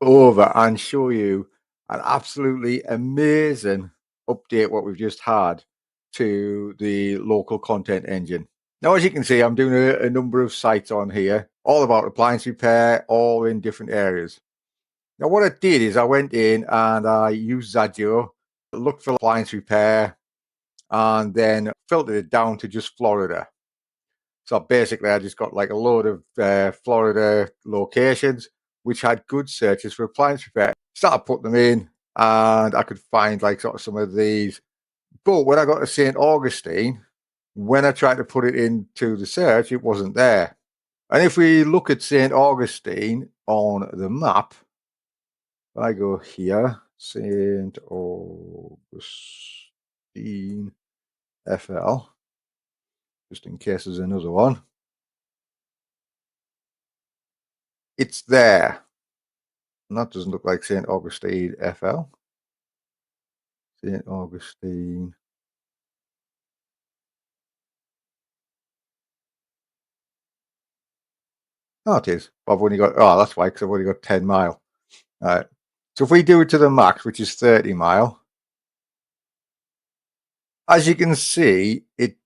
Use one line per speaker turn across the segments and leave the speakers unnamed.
over and show you an absolutely amazing update what we've just had to the local content engine. Now, as you can see, I'm doing a number of sites on here, all about appliance repair, all in different areas. Now, what I did is I went in and I used Zaggio, looked for appliance repair, and then filtered it down to just Florida. So basically, I just got like a load of Florida locations which had good searches for appliance repair. Started putting them in, and I could find like sort of some of these. But when I got to St. Augustine, when I tried to put it into the search, it wasn't there. And if we look at St. Augustine on the map, if I go here, St. Augustine FL, just in case there's another one, it's there. And that doesn't look like St. Augustine FL. St. Augustine. Oh, it is. I've only got, oh, that's why, because I've only got 10 mile. All right. So if we do it to the max, which is 30 mile, as you can see, it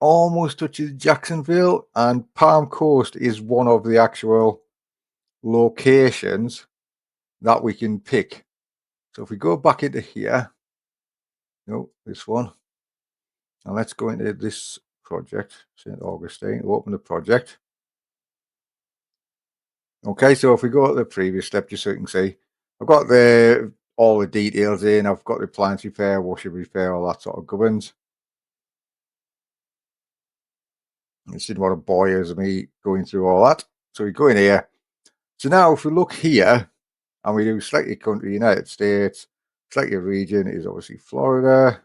almost touches Jacksonville, and Palm Coast is one of the actual locations that we can pick. So if we go back into here, no, this one, and let's go into this project, St. Augustine, open the project. Okay, so if we go to the previous step, just so you can see, I've got all the details in. I've got the appliance repair, washer repair, all that sort of gubbins. I just didn't want to bore me going through all that. So we go in here. So now if we look here and we do select your country, United States, select your region is obviously Florida.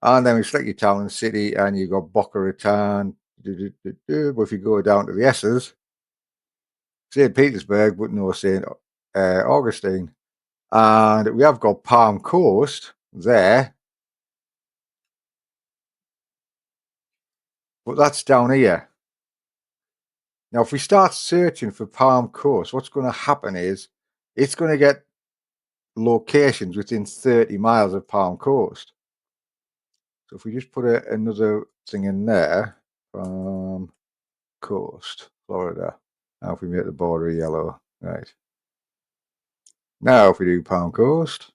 And then we select your town and city and you've got Boca Raton. But if you go down to the S's, St. Petersburg, but no St. Augustine. And we have got Palm Coast there, but that's down here. Now, if we start searching for Palm Coast, what's going to happen is it's going to get locations within 30 miles of Palm Coast. So if we just put another thing in there, Palm Coast, Florida. Now if we make the border yellow, right. Now if we do Palm Coast,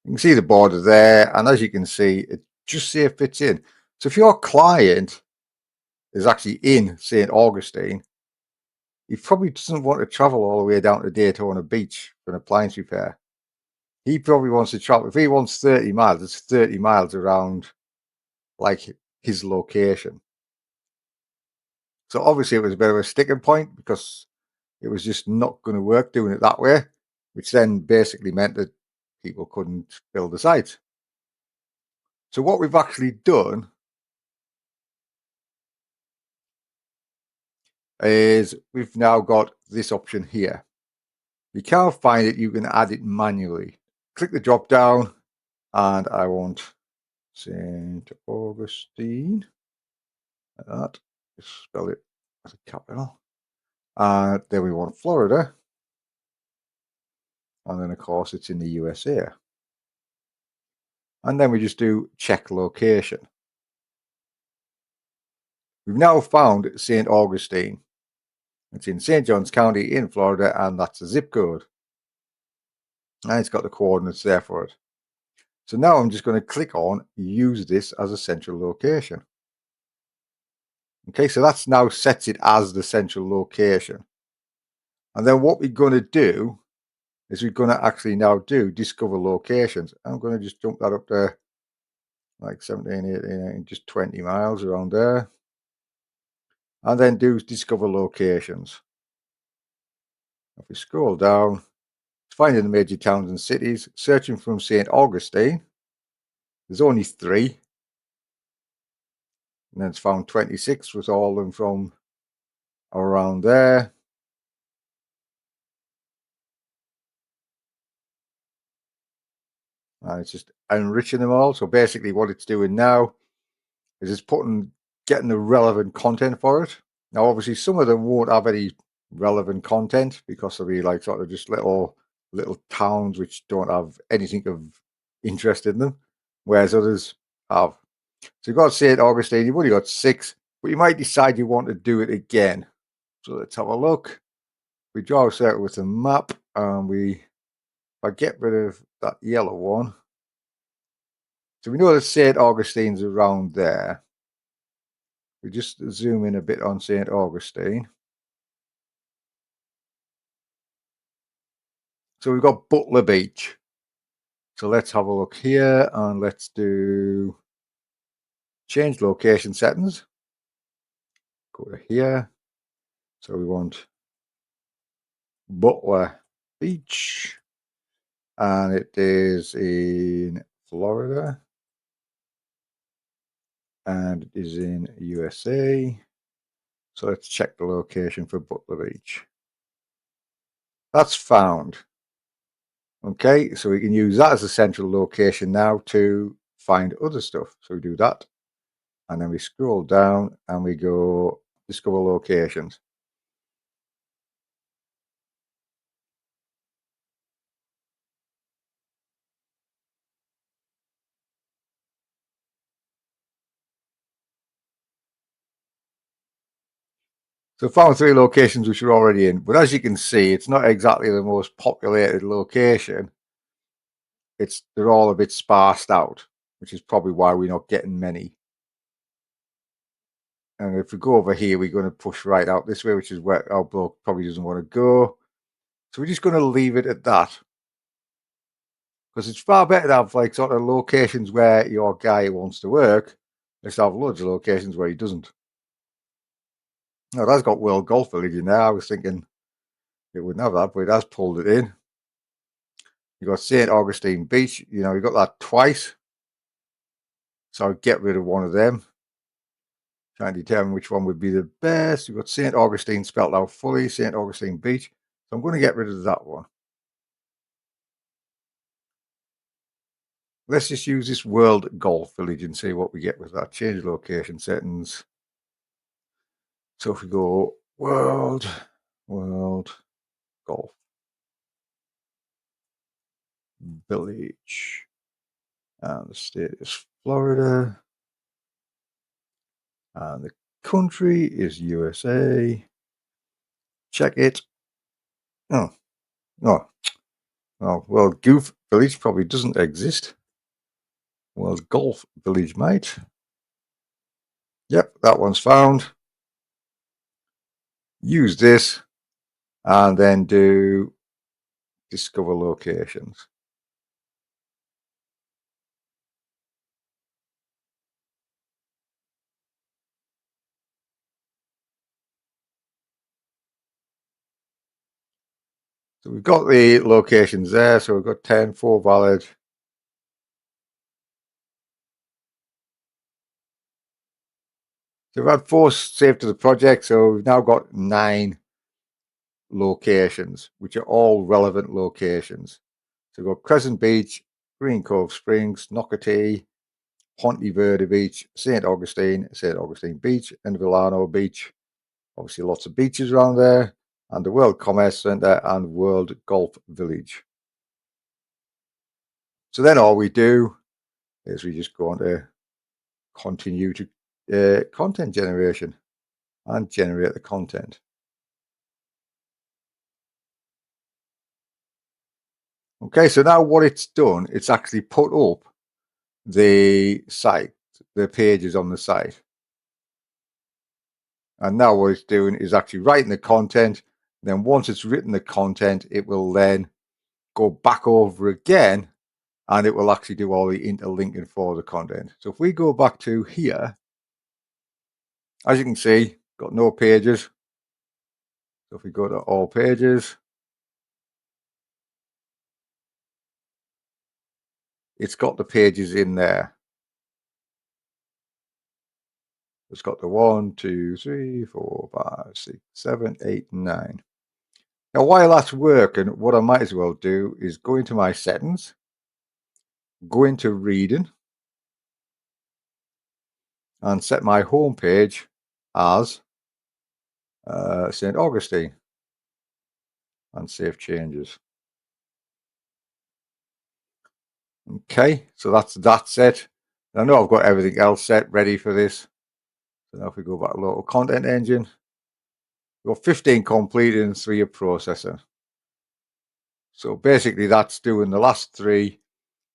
you can see the border there, and as you can see, it just say it fits in. So if your client is actually in St. Augustine, he probably doesn't want to travel all the way down to Daytona Beach for an appliance repair. He probably wants to travel. If he wants 30 miles, it's 30 miles around like his location. So obviously it was a bit of a sticking point because it was just not going to work doing it that way, which then basically meant that people couldn't build the site. So what we've actually done is we've now got this option here. You can't find it, you can add it manually. Click the drop down, and I want St. Augustine, like that. Just spell it as a capital. And then we want Florida. And then, of course, it's in the USA. And then we just do check location. We've now found St. Augustine. It's in St. Johns County in Florida, and that's a zip code. And it's got the coordinates there for it. So now I'm just going to click on use this as a central location. Okay, so that's now sets it as the central location. And then what we're going to do is we're going to actually now do discover locations. I'm going to just jump that up to like 17, 18, 19, just 20 miles around there. And then do discover locations. If we scroll down, finding the major towns and cities, searching from St. Augustine. There's only 3. And then it's found 26 with all of them from around there. And it's just enriching them all. So basically what it's doing now is it's getting the relevant content for it. Now, obviously, some of them won't have any relevant content because they'll be like sort of just little towns which don't have anything of interest in them, whereas others have. So you've got St. Augustine, you've only got 6, but you might decide you want to do it again. So let's have a look. We draw a circle with a map, and if I get rid of that yellow one. So we know that St. Augustine's around there. We just zoom in a bit on St. Augustine. So we've got Butler Beach. So let's have a look here, and let's do change location settings. Go to here. So we want Butler Beach, and it is in Florida, and it is in USA. So let's check the location for Butler Beach. That's found. Okay, so we can use that as a central location now to find other stuff. So we do that, and then we scroll down and we go discover locations. So found 3 locations which are already in, but as you can see, it's not exactly the most populated location. They're all a bit sparsed out, which is probably why we're not getting many. And if we go over here, we're going to push right out this way, which is where our bloke probably doesn't want to go. So we're just going to leave it at that. Because it's far better to have like sort of locations where your guy wants to work, than to have loads of locations where he doesn't. Now that's got World Golf Village in there. I was thinking it wouldn't have that, but it has pulled it in. You've got St. Augustine Beach, you got that twice. So I'll get rid of one of them. Trying to determine which one would be the best. You've got St. Augustine spelled out fully, St. Augustine Beach. So I'm going to get rid of that one. Let's just use this World Golf Village and see what we get with that. Change location settings. So if we go World Golf Village, and the state is Florida, and the country is USA. Check it. Oh, no. Oh, World Goof Village probably doesn't exist. World Golf Village, mate. Yep, that one's found. Use this and then do discover locations. So we've got the locations there. So we've got 10, 4 valid. So we've had 4 saved to the project. So we've now got 9 locations, which are all relevant locations. So we've got Crescent Beach, Green Cove Springs, Nocatee, Ponte Verde Beach, St. Augustine Beach, and Villano Beach. Obviously, lots of beaches around there, and the World Commerce Centre and World Golf Village. So then all we do is we just go on to continue to content generation and generate the content. Okay, so now what it's done, it's actually put up the site, the pages on the site. And now what it's doing is actually writing the content. Then once it's written the content, it will then go back over again and it will actually do all the interlinking for the content. So if we go back to here, as you can see, got no pages. So if we go to all pages, it's got the pages in there. It's got the 1, 2, 3, 4, 5, 6, 7, 8, 9. Now, while that's working, what I might as well do is go into my settings, go into reading, and set my home page as St. Augustine. and save changes. Okay, so that's that set. I know I've got everything else set ready for this. So now if we go back to local content engine, we've got 15 completed and 3 are processing. So basically that's doing the last 3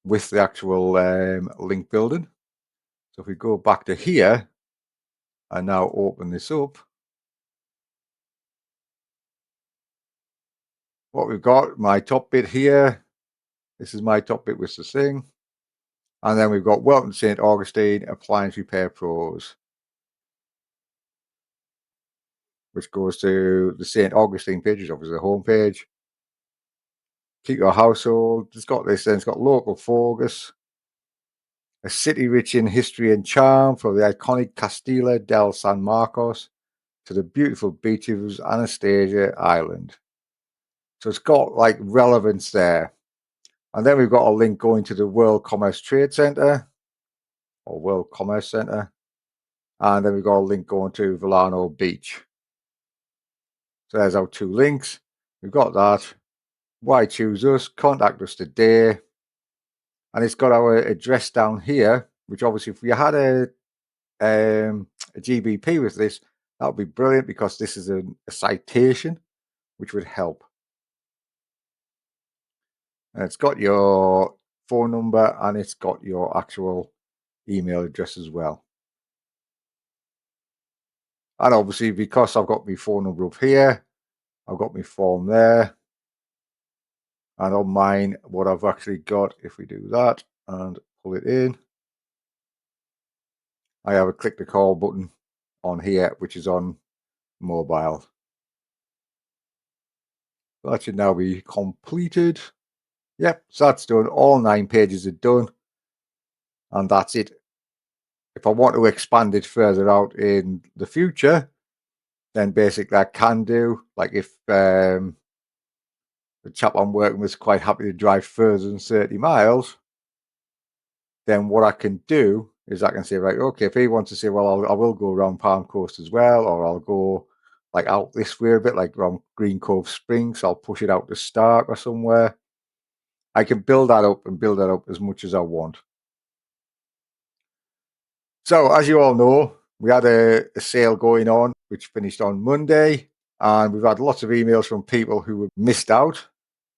with the actual link building. So if we go back to here and now open this up, what we've got, my top bit here, this is my top bit with the thing. And then we've got Welcome to St. Augustine, Appliance Repair Pros, which goes to the St. Augustine page, which is obviously the home page. Keep your household. It's got this, then it's got local focus, a city rich in history and charm, from the iconic Castilla del San Marcos to the beautiful beaches of Anastasia Island. So it's got like relevance there. And then we've got a link going to the World Commerce Trade Center or World Commerce Center. And then we've got a link going to Villano Beach. So there's our 2 links. We've got that. Why choose us? Contact us today. And it's got our address down here, which obviously if we had a GBP with this, that would be brilliant because this is a citation, which would help. And it's got your phone number and it's got your actual email address as well. And obviously, because I've got my phone number up here, I've got my form there. And on mine, what I've actually got, if we do that and pull it in, I have a click the call button on here, which is on mobile. That should now be completed. Yep, so that's done. All 9 pages are done. And that's it. If I want to expand it further out in the future, then basically I can do, like if the chap I'm working with is quite happy to drive further than 30 miles, then what I can do is I can say, right, okay, if he wants to say, well, I will go around Palm Coast as well, or I'll go like out this way a bit, like around Green Cove Springs, so I'll push it out to Stark or somewhere. I can build that up and build that up as much as I want. So as you all know, we had a sale going on, which finished on Monday, and we've had lots of emails from people who have missed out.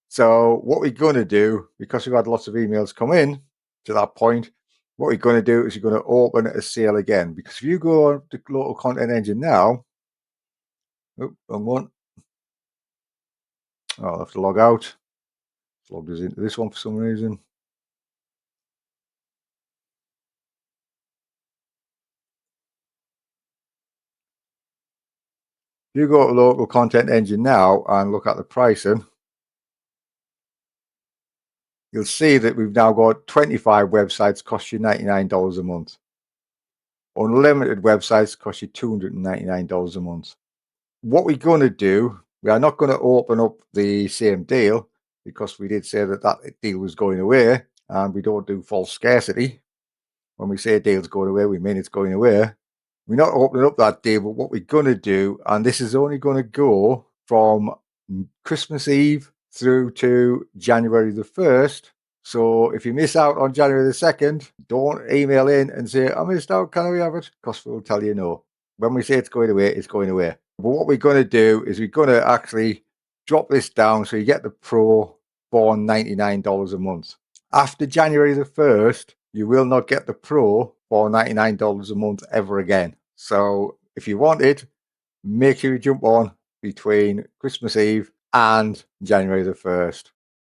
So what we're going to do, because we've had lots of emails come in to that point, what we're going to do is we're going to open a sale again. Because if you go on the local content engine now, oh, wrong one. Oh, I'll have to log out. It's logged us into this one for some reason. If you go to local content engine now and look at the pricing, you'll see that we've now got 25 websites cost you $99 a month. Unlimited websites cost you $299 a month. What we're going to do, we are not going to open up the same deal because we did say that that deal was going away, and we don't do false scarcity. When we say a deal's going away, we mean it's going away. We're not opening up that deal, but what we're going to do, and this is only going to go from Christmas Eve through to January the 1st. So if you miss out on January the 2nd, don't email in and say, I missed out, can we have it? Because we'll tell you no. When we say it's going away, it's going away. But what we're going to do is we're going to actually drop this down so you get the Pro for $99 a month. After January the 1st, you will not get the Pro for $99 a month ever again. So if you want it, make sure you jump on between Christmas Eve and January the 1st.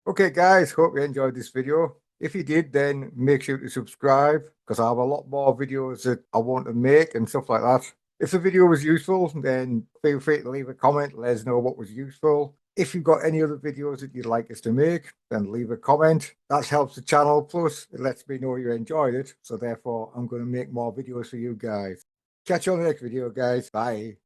Okay, guys, hope you enjoyed this video. If you did, then make sure to subscribe because I have a lot more videos that I want to make and stuff like that. If the video was useful, then feel free to leave a comment, let us know what was useful. If you've got any other videos that you'd like us to make, then leave a comment. That helps the channel, plus it lets me know you enjoyed it. So therefore, I'm going to make more videos for you guys. Catch you on the next video, guys. Bye.